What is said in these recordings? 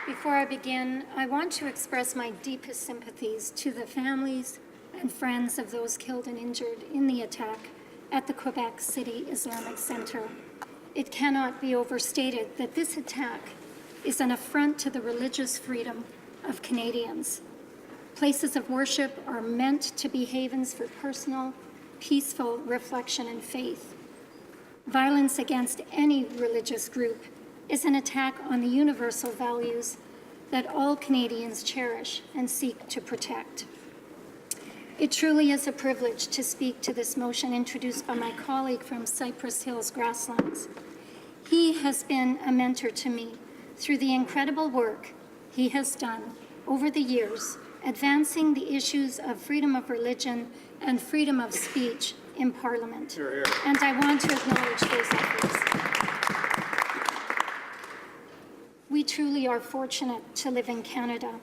Before I begin, I want to express my deepest sympathies to the families and friends of those killed and injured in the attack at the Quebec City Islamic Center. It cannot be overstated that this attack is an affront to the religious freedom of Canadians. Places of worship are meant to be havens for personal, peaceful reflection and faith. Violence against any religious group is an attack on the universal values that all Canadians cherish and seek to protect. It truly is a privilege to speak to this motion introduced by my colleague from Cypress Hills Grasslands. He has been a mentor to me through the incredible work he has done over the years, advancing the issues of freedom of religion and freedom of speech in Parliament. Hear, hear. And I want to acknowledge those efforts. We truly are fortunate to live in Canada.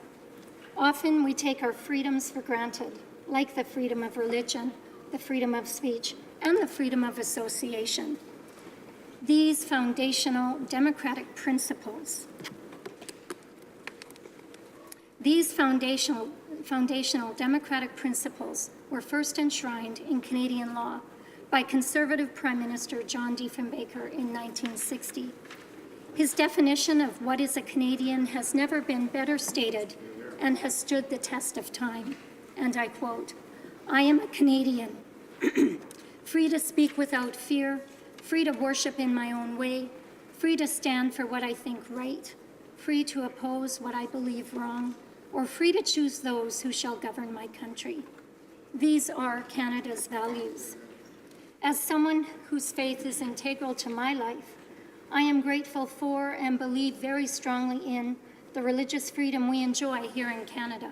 Often we take our freedoms for granted, like the freedom of religion, the freedom of speech, and the freedom of association. These foundational democratic principles, were first enshrined in Canadian law by Conservative Prime Minister John Diefenbaker in 1960. His definition of what is a Canadian has never been better stated and has stood the test of time. And I quote, "I am a Canadian, free to speak without fear, free to worship in my own way, free to stand for what I think right, free to oppose what I believe wrong, or free to choose those who shall govern my country." These are Canada's values. As someone whose faith is integral to my life, I am grateful for and believe very strongly in the religious freedom we enjoy here in Canada.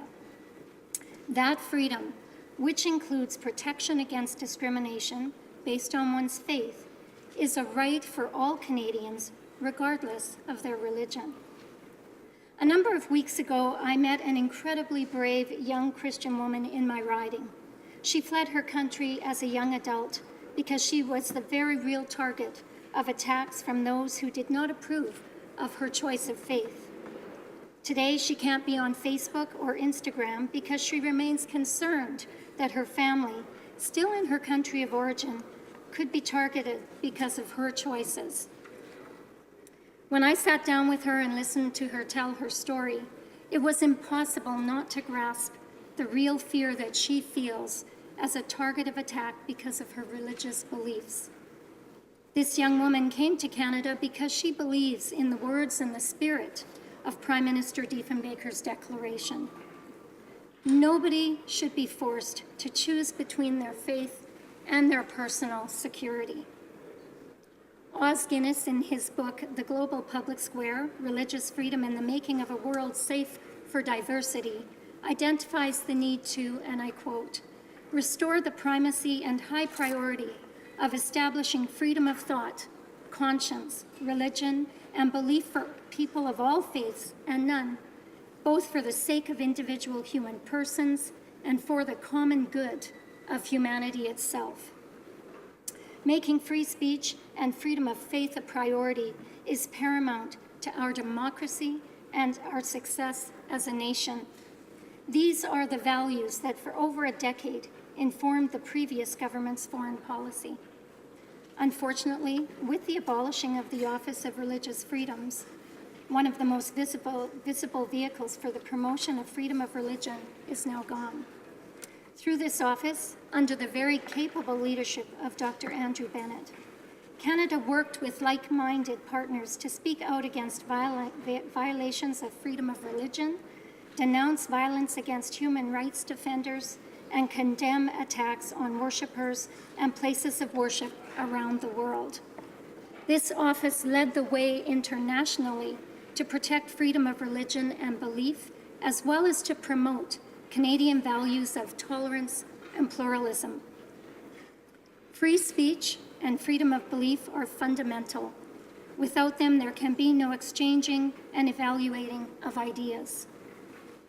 That freedom, which includes protection against discrimination based on one's faith, is a right for all Canadians, regardless of their religion. A number of weeks ago, I met an incredibly brave young Christian woman in my riding. She fled her country as a young adult because she was the very real target of attacks from those who did not approve of her choice of faith. Today, she can't be on Facebook or Instagram because she remains concerned that her family, still in her country of origin, could be targeted because of her choices. When I sat down with her and listened to her tell her story, it was impossible not to grasp the real fear that she feels as a target of attack because of her religious beliefs. This young woman came to Canada because she believes in the words and the spirit of Prime Minister Diefenbaker's declaration. Nobody should be forced to choose between their faith and their personal security. Os Guinness, in his book, The Global Public Square, Religious Freedom and the Making of a World Safe for Diversity, identifies the need to, and I quote, "restore the primacy and high priority of establishing freedom of thought, conscience, religion, and belief for people of all faiths and none, both for the sake of individual human persons and for the common good of humanity itself." Making free speech and freedom of faith a priority is paramount to our democracy and our success as a nation. These are the values that for over a decade informed the previous government's foreign policy. Unfortunately, with the abolishing of the Office of Religious Freedoms, one of the most visible vehicles for the promotion of freedom of religion is now gone. Through this office, under the very capable leadership of Dr. Andrew Bennett, Canada worked with like-minded partners to speak out against violations of freedom of religion, denounce violence against human rights defenders, and condemn attacks on worshippers and places of worship around the world. This office led the way internationally to protect freedom of religion and belief, as well as to promote Canadian values of tolerance and pluralism. Free speech and freedom of belief are fundamental. Without them, there can be no exchanging and evaluating of ideas.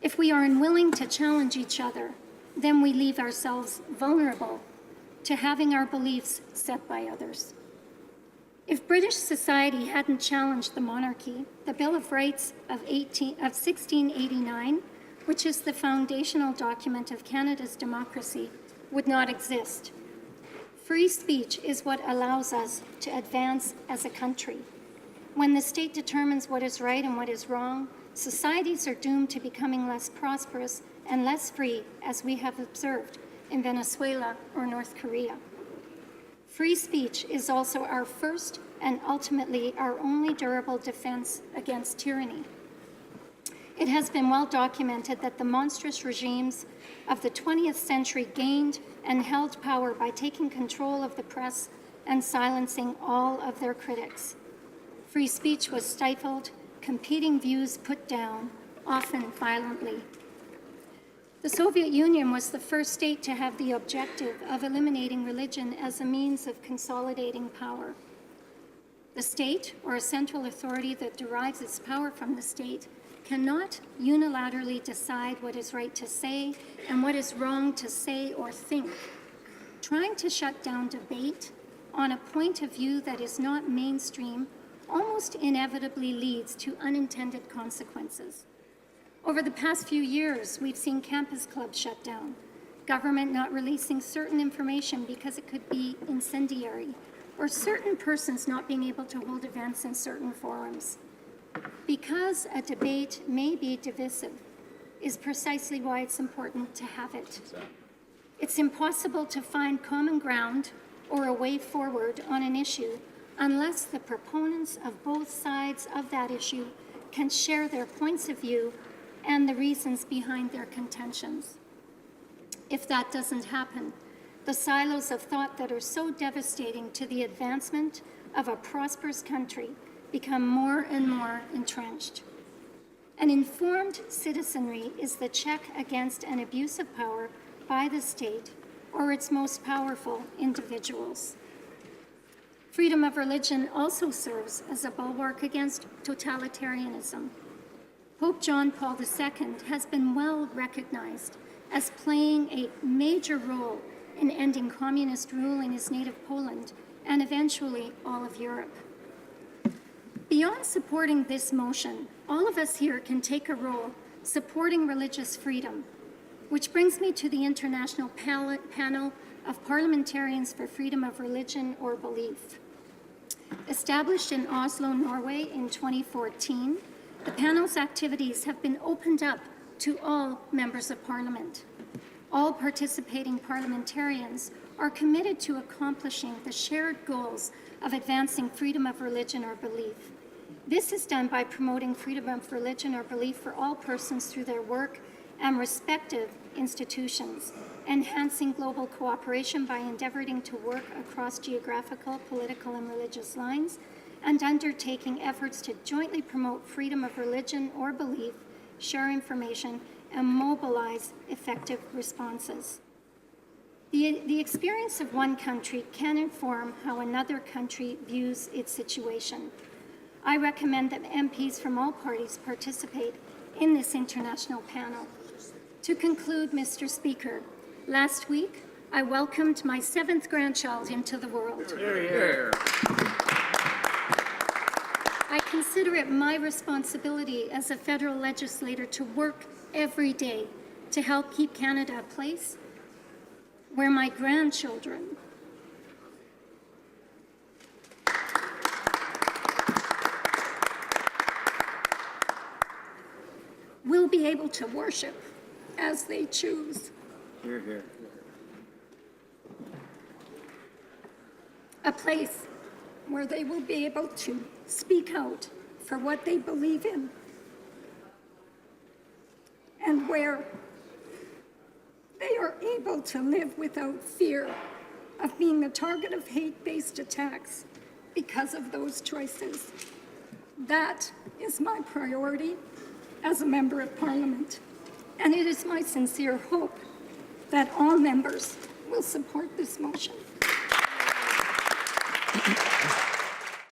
If we are unwilling to challenge each other, then we leave ourselves vulnerable to having our beliefs set by others. If British society hadn't challenged the monarchy, the Bill of Rights of 1689, which is the foundational document of Canada's democracy, would not exist. Free speech is what allows us to advance as a country. When the state determines what is right and what is wrong, societies are doomed to becoming less prosperous and less free, as we have observed in Venezuela or North Korea. Free speech is also our first and ultimately our only durable defense against tyranny. It has been well documented that the monstrous regimes of the 20th century gained and held power by taking control of the press and silencing all of their critics. Free speech was stifled, competing views put down, often violently. The Soviet Union was the first state to have the objective of eliminating religion as a means of consolidating power. The state, or a central authority that derives its power from the state, cannot unilaterally decide what is right to say and what is wrong to say or think. Trying to shut down debate on a point of view that is not mainstream almost inevitably leads to unintended consequences. Over the past few years, we've seen campus clubs shut down, government not releasing certain information because it could be incendiary, or certain persons not being able to hold events in certain forums. Because a debate may be divisive is precisely why it's important to have it. It's impossible to find common ground or a way forward on an issue unless the proponents of both sides of that issue can share their points of view and the reasons behind their contentions. If that doesn't happen, the silos of thought that are so devastating to the advancement of a prosperous country become more and more entrenched. An informed citizenry is the check against an abuse of power by the state or its most powerful individuals. Freedom of religion also serves as a bulwark against totalitarianism. Pope John Paul II has been well recognized as playing a major role in ending communist rule in his native Poland and eventually all of Europe. Beyond supporting this motion, all of us here can take a role supporting religious freedom, which brings me to the International Panel of Parliamentarians for Freedom of Religion or Belief. Established in Oslo, Norway in 2014, the panel's activities have been opened up to all members of Parliament. All participating parliamentarians are committed to accomplishing the shared goals of advancing freedom of religion or belief. This is done by promoting freedom of religion or belief for all persons through their work and respective institutions, enhancing global cooperation by endeavoring to work across geographical, political, and religious lines, and undertaking efforts to jointly promote freedom of religion or belief, share information, and mobilize effective responses. The experience of one country can inform how another country views its situation. I recommend that MPs from all parties participate in this international panel. To conclude, Mr. Speaker, last week I welcomed my 7th grandchild into the world. Hear, hear. I consider it my responsibility as a federal legislator to work every day to help keep Canada a place where my grandchildren will be able to worship as they choose. Hear, hear. A place where they will be able to speak out for what they believe in, and where they are able to live without fear of being the target of hate-based attacks because of those choices. That is my priority as a member of Parliament, and it is my sincere hope that all members will support this motion.